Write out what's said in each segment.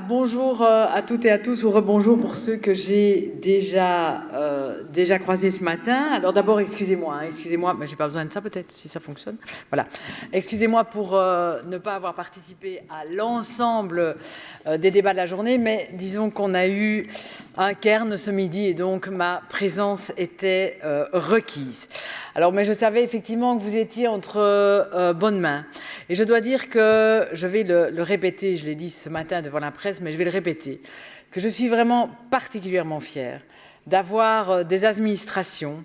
Bonjour à toutes et à tous, ou rebonjour pour ceux que j'ai déjà croisés ce matin. Alors d'abord, excusez-moi, mais j'ai pas besoin de ça peut-être, si ça fonctionne. Voilà. Excusez-moi pour ne pas avoir participé à l'ensemble des débats de la journée, mais disons qu'on a eu un cairn ce midi et donc ma présence était requise. Alors, mais je savais effectivement que vous étiez entre bonnes mains. Et je dois dire que, je vais le répéter, je l'ai dit ce matin devant la presse, mais je vais le répéter, que je suis vraiment particulièrement fière d'avoir des administrations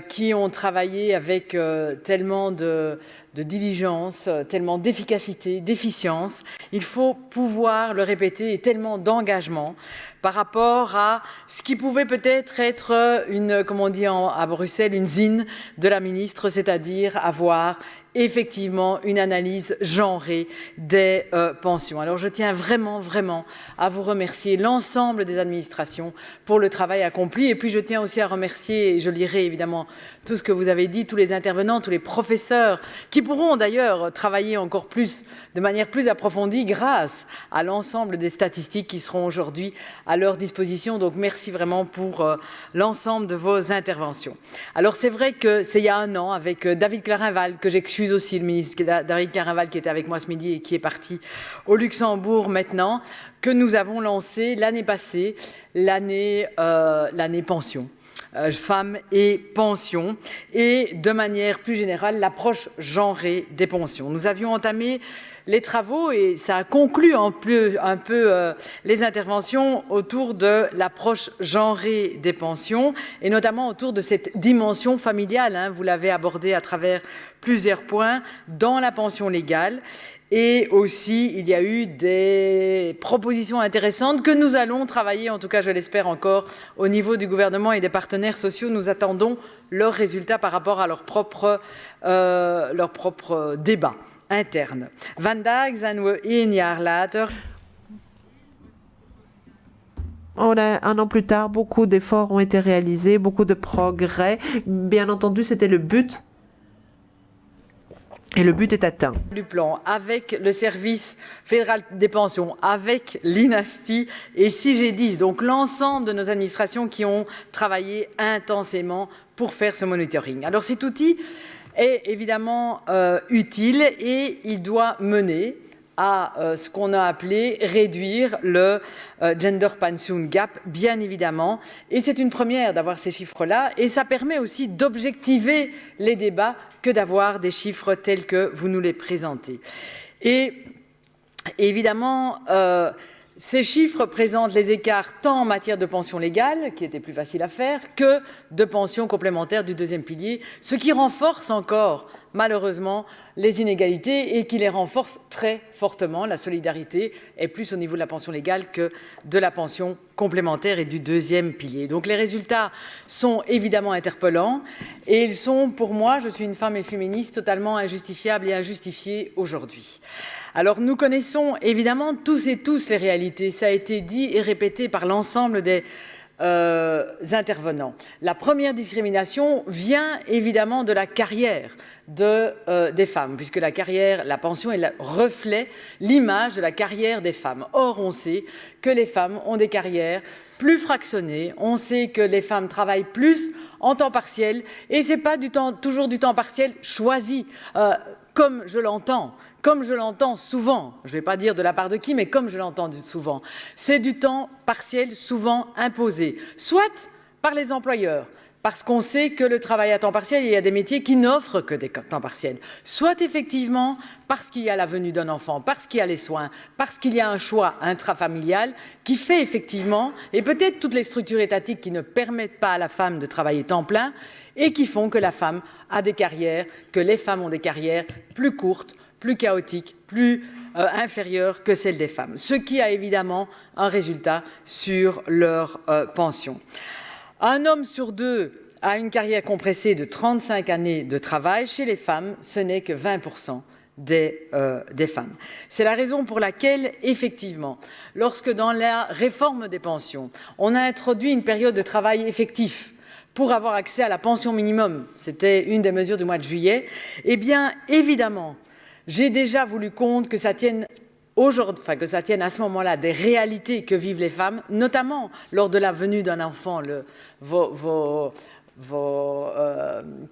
qui ont travaillé avec tellement de diligence, tellement d'efficacité, d'efficience. Il faut pouvoir le répéter, et tellement d'engagement par rapport à ce qui pouvait peut-être être une, comme on dit à Bruxelles, une zine de la ministre, c'est-à-dire avoir effectivement une analyse genrée des pensions. Alors je tiens vraiment à vous remercier l'ensemble des administrations pour le travail accompli, et puis je tiens aussi à remercier, et je lirai évidemment tout ce que vous avez dit, tous les intervenants, tous les professeurs qui pourront d'ailleurs travailler encore plus, de manière plus approfondie grâce à l'ensemble des statistiques qui seront aujourd'hui à leur disposition. Donc merci vraiment pour l'ensemble de vos interventions. Alors c'est vrai que c'est il y a un an avec David Clarinval, que j'excuse aussi, le ministre David Clarinval qui était avec moi ce midi et qui est parti au Luxembourg maintenant, que nous avons lancé l'année passée l'année pension. Femmes et pensions, et de manière plus générale l'approche genrée des pensions. Nous avions entamé les travaux et ça a conclu un peu les interventions autour de l'approche genrée des pensions et notamment autour de cette dimension familiale. Vous l'avez abordé à travers plusieurs points dans la pension légale. Et aussi, il y a eu des propositions intéressantes que nous allons travailler, en tout cas je l'espère encore, au niveau du gouvernement et des partenaires sociaux. Nous attendons leurs résultats par rapport à leur propre débat interne. Vandaag zijn we 1 jaar later. Un an plus tard, beaucoup d'efforts ont été réalisés, beaucoup de progrès. Bien entendu, c'était le but. Et le but est atteint. Du plan, avec le service fédéral des pensions, avec l'INASTI et CIGEDIS, donc l'ensemble de nos administrations qui ont travaillé intensément pour faire ce monitoring. Alors cet outil est évidemment utile et il doit mener à ce qu'on a appelé réduire le gender pension gap, bien évidemment. Et c'est une première d'avoir ces chiffres-là. Et ça permet aussi d'objectiver les débats que d'avoir des chiffres tels que vous nous les présentez. Et évidemment, ces chiffres présentent les écarts tant en matière de pension légale, qui était plus facile à faire, que de pension complémentaire du deuxième pilier, ce qui renforce encore malheureusement les inégalités et qui les renforce très fortement. La solidarité est plus au niveau de la pension légale que de la pension complémentaire et du deuxième pilier. Donc les résultats sont évidemment interpellants et ils sont, pour moi, je suis une femme et féministe, totalement injustifiables et injustifiés aujourd'hui. Alors nous connaissons évidemment tous et tous les réalités, ça a été dit et répété par l'ensemble des intervenants. La première discrimination vient évidemment de la carrière des femmes, puisque la carrière, la pension est le reflet, l'image de la carrière des femmes. Or, on sait que les femmes ont des carrières plus fractionnées, on sait que les femmes travaillent plus en temps partiel, et ce n'est pas toujours du temps partiel choisi, comme je l'entends souvent, je ne vais pas dire de la part de qui, mais comme je l'entends souvent, c'est du temps partiel souvent imposé, soit par les employeurs, parce qu'on sait que le travail à temps partiel, il y a des métiers qui n'offrent que des temps partiels, soit effectivement parce qu'il y a la venue d'un enfant, parce qu'il y a les soins, parce qu'il y a un choix intrafamilial qui fait effectivement, et peut-être toutes les structures étatiques qui ne permettent pas à la femme de travailler temps plein et qui font que la femme a des carrières, que les femmes ont des carrières plus courtes, plus chaotiques, plus inférieures que celles des femmes, ce qui a évidemment un résultat sur leur pension. Un homme sur deux a une carrière compressée de 35 années de travail. Chez les femmes, ce n'est que 20% des femmes. C'est la raison pour laquelle, effectivement, lorsque dans la réforme des pensions, on a introduit une période de travail effectif pour avoir accès à la pension minimum, c'était une des mesures du mois de juillet, eh bien, évidemment, j'ai déjà voulu compte que ça tienne aujourd'hui, enfin, que ça tienne à ce moment-là des réalités que vivent les femmes, notamment lors de la venue d'un enfant. Vos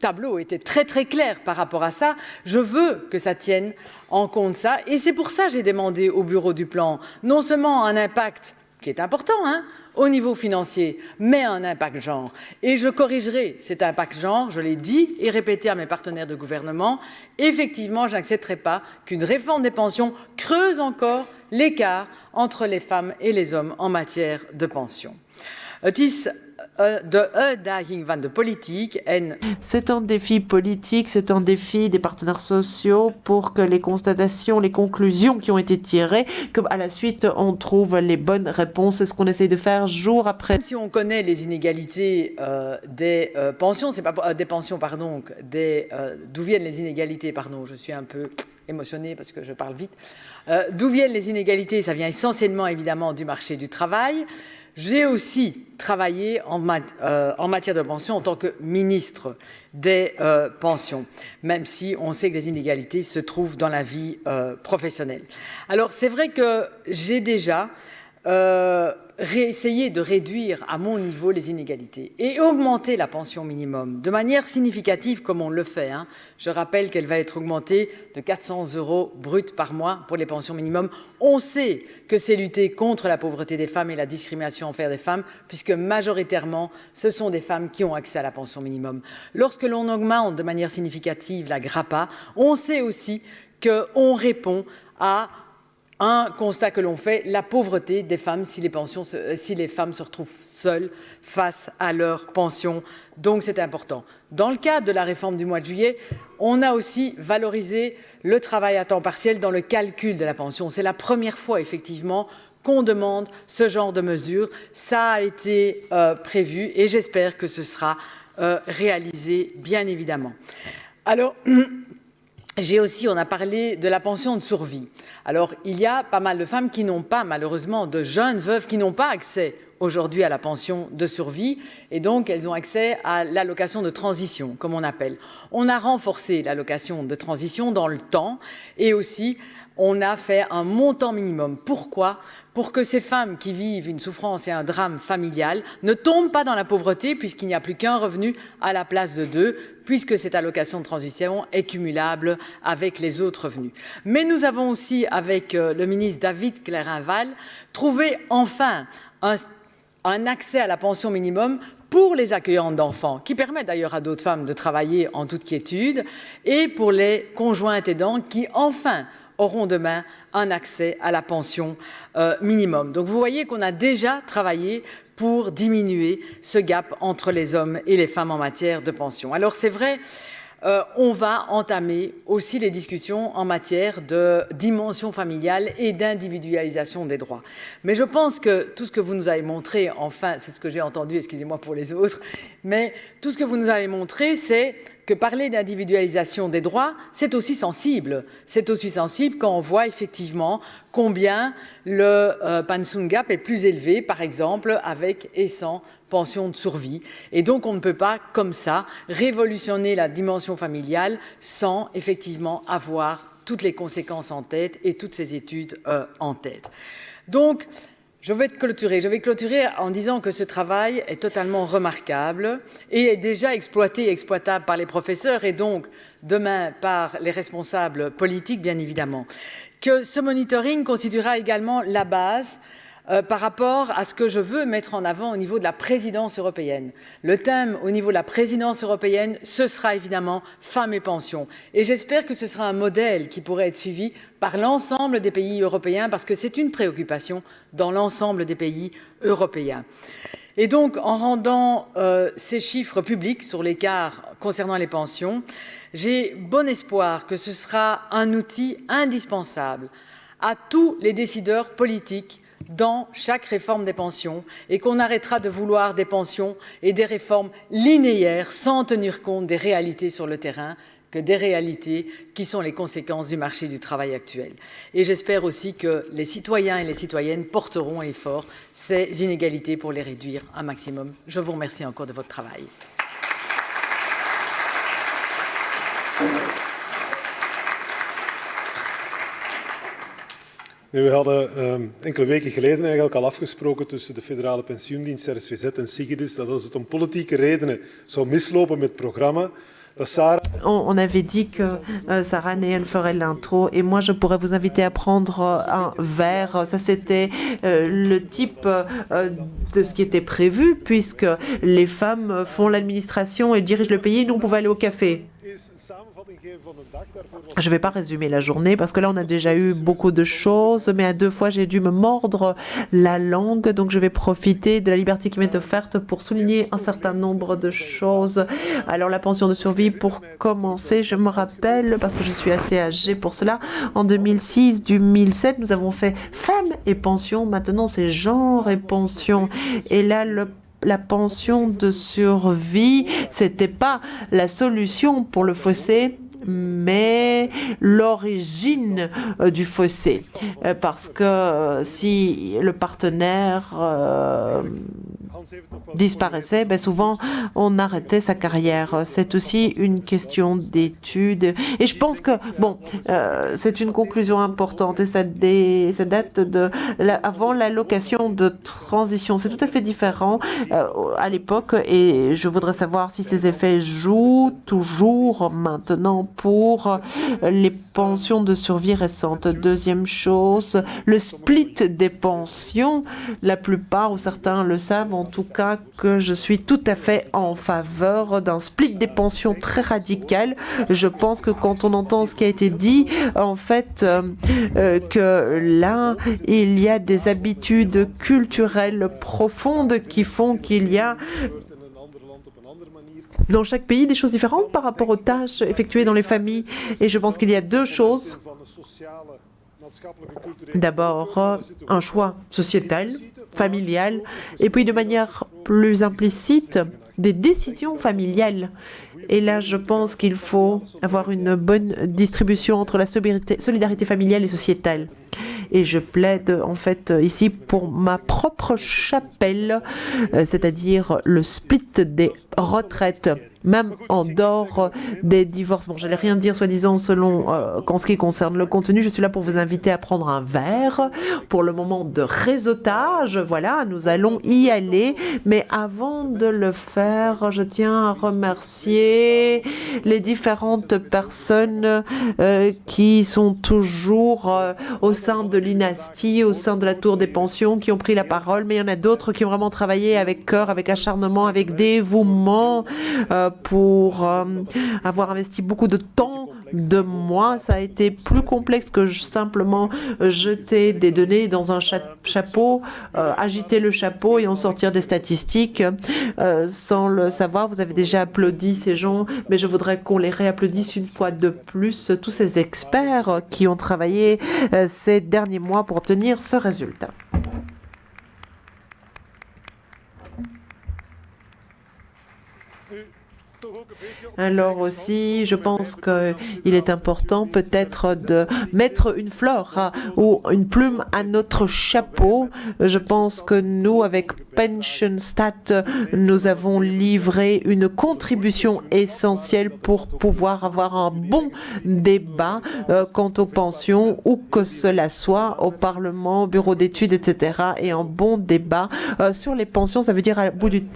tableaux étaient très très clairs par rapport à ça. Je veux que ça tienne en compte ça. Et c'est pour ça que j'ai demandé au bureau du plan non seulement un impact qui est important, hein, au niveau financier, mais un impact genre. Et je corrigerai cet impact genre, je l'ai dit et répété à mes partenaires de gouvernement. Effectivement, je n'accepterai pas qu'une réforme des pensions creuse encore l'écart entre les femmes et les hommes en matière de pension. C'est un défi politique, c'est un défi des partenaires sociaux pour que les constatations, les conclusions qui ont été tirées, qu'à la suite on trouve les bonnes réponses. C'est ce qu'on essaye de faire jour après. Si on connaît les inégalités des pensions, c'est pas des pensions, pardon, d'où viennent les inégalités, pardon, je suis un peu émotionnée parce que je parle vite. D'où viennent les inégalités? Ça vient essentiellement évidemment du marché du travail. J'ai aussi travaillé en matière de pension en tant que ministre des pensions, même si on sait que les inégalités se trouvent dans la vie professionnelle. Alors c'est vrai que j'ai déjà réessayer de réduire à mon niveau les inégalités et augmenter la pension minimum de manière significative comme on le fait. Hein. Je rappelle qu'elle va être augmentée de 400 € bruts par mois pour les pensions minimum. On sait que c'est lutter contre la pauvreté des femmes et la discrimination envers des femmes puisque majoritairement ce sont des femmes qui ont accès à la pension minimum. Lorsque l'on augmente de manière significative la GRAPA, on sait aussi qu'on répond à un constat que l'on fait, la pauvreté des femmes si les femmes se retrouvent seules face à leur pension. Donc c'est important. Dans le cadre de la réforme du mois de juillet, on a aussi valorisé le travail à temps partiel dans le calcul de la pension. C'est la première fois effectivement qu'on demande ce genre de mesures. Ça a été prévu et j'espère que ce sera réalisé bien évidemment. Alors, on a parlé de la pension de survie. Alors, il y a pas mal de femmes qui n'ont pas, malheureusement, de jeunes veuves qui n'ont pas accès aujourd'hui à la pension de survie et donc elles ont accès à l'allocation de transition, comme on appelle. On a renforcé l'allocation de transition dans le temps et aussi on a fait un montant minimum. Pourquoi? Pour que ces femmes qui vivent une souffrance et un drame familial ne tombent pas dans la pauvreté puisqu'il n'y a plus qu'un revenu à la place de deux, puisque cette allocation de transition est cumulable avec les autres revenus. Mais nous avons aussi, avec le ministre David Clairin-Val, trouvé enfin un accès à la pension minimum pour les accueillantes d'enfants, qui permet d'ailleurs à d'autres femmes de travailler en toute quiétude, et pour les conjointes aidantes qui, enfin, auront demain un accès à la pension minimum. Donc vous voyez qu'on a déjà travaillé pour diminuer ce gap entre les hommes et les femmes en matière de pension. Alors c'est vrai, on va entamer aussi les discussions en matière de dimension familiale et d'individualisation des droits. Mais je pense que tout ce que vous nous avez montré, enfin, c'est ce que j'ai entendu, excusez-moi pour les autres, mais tout ce que vous nous avez montré, c'est que parler d'individualisation des droits, c'est aussi sensible. C'est aussi sensible quand on voit effectivement combien le pension gap est plus élevé, par exemple, avec et sans pension de survie. Et donc, on ne peut pas, comme ça, révolutionner la dimension familiale sans effectivement avoir toutes les conséquences en tête et toutes ces études en tête. Donc, je vais clôturer en disant que ce travail est totalement remarquable et est déjà exploité et exploitable par les professeurs et donc demain par les responsables politiques, bien évidemment. Que ce monitoring constituera également la base par rapport à ce que je veux mettre en avant au niveau de la présidence européenne. Le thème au niveau de la présidence européenne, ce sera évidemment femmes et pensions. Et j'espère que ce sera un modèle qui pourrait être suivi par l'ensemble des pays européens parce que c'est une préoccupation dans l'ensemble des pays européens. Et donc, en rendant ces chiffres publics sur l'écart concernant les pensions, j'ai bon espoir que ce sera un outil indispensable à tous les décideurs politiques dans chaque réforme des pensions et qu'on arrêtera de vouloir des pensions et des réformes linéaires sans tenir compte des réalités sur le terrain, que des réalités qui sont les conséquences du marché du travail actuel. Et j'espère aussi que les citoyens et les citoyennes porteront à effort ces inégalités pour les réduire un maximum. Je vous remercie encore de votre travail. We hadden enkele weken geleden eigenlijk al afgesproken tussen de Federale Pensioendienst, RSVZ en Sigidis dat als het om politieke redenen zou mislopen met het programma, dat Sarah... On avait dit que Sarah Neel ferait l'intro et moi je pourrais vous inviter à prendre un verre. Ça c'était le type de ce qui était prévu puisque les femmes font l'administration et dirigent le pays. Nous on pouvait aller au café. Je ne vais pas résumer la journée parce que là on a déjà eu beaucoup de choses, mais à deux fois j'ai dû me mordre la langue, donc je vais profiter de la liberté qui m'est offerte pour souligner un certain nombre de choses. Alors la pension de survie, pour commencer, je me rappelle, parce que je suis assez âgée pour cela, en 2006-2007 nous avons fait femmes et pension, maintenant c'est genre et pension, et là la pension de survie, c'était pas la solution pour le fossé, mais l'origine du fossé. Parce que si le partenaire disparaissait, ben souvent on arrêtait sa carrière. C'est aussi une question d'étude. Et je pense que, bon, c'est une conclusion importante et ça date de avant l'allocation de transition. C'est tout à fait différent à l'époque et je voudrais savoir si ces effets jouent toujours maintenant pour les pensions de survie récentes. Deuxième chose, le split des pensions. La plupart ou certains le savent en tout cas que je suis tout à fait en faveur d'un split des pensions très radical. Je pense que quand on entend ce qui a été dit, en fait, que là, il y a des habitudes culturelles profondes qui font qu'il y a dans chaque pays des choses différentes par rapport aux tâches effectuées dans les familles. Et je pense qu'il y a deux choses. D'abord, un choix sociétal, familial, et puis de manière plus implicite, des décisions familiales. Et là, je pense qu'il faut avoir une bonne distribution entre la solidarité familiale et sociétale. Et je plaide en fait ici pour ma propre chapelle, c'est-à-dire le split des retraites, même en dehors des divorces. Bon, j'allais rien dire soi-disant selon qu'en ce qui concerne le contenu, je suis là pour vous inviter à prendre un verre pour le moment de réseautage. Voilà, nous allons y aller. Mais avant de le faire, je tiens à remercier les différentes personnes qui sont toujours au sein de l'Inasti, au sein de la Tour des Pensions, qui ont pris la parole. Mais il y en a d'autres qui ont vraiment travaillé avec cœur, avec acharnement, avec dévouement pour avoir investi beaucoup de temps de moi. Ça a été plus complexe que simplement jeter des données dans un chapeau, agiter le chapeau et en sortir des statistiques sans le savoir. Vous avez déjà applaudi ces gens, mais je voudrais qu'on les réapplaudisse une fois de plus, tous ces experts qui ont travaillé ces derniers mois pour obtenir ce résultat. Alors aussi, je pense qu'il est important peut-être de mettre une fleur ou une plume à notre chapeau. Je pense que nous, avec PensionStat, nous avons livré une contribution essentielle pour pouvoir avoir un bon débat quant aux pensions, où que cela soit, au Parlement, au bureau d'études, etc. Et un bon débat sur les pensions, ça veut dire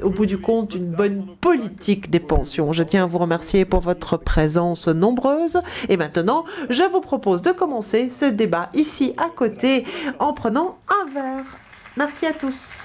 au bout du compte une bonne politique des pensions. Je tiens à vous remercier pour votre présence nombreuse. Et maintenant, je vous propose de commencer ce débat ici à côté en prenant un verre. Merci à tous.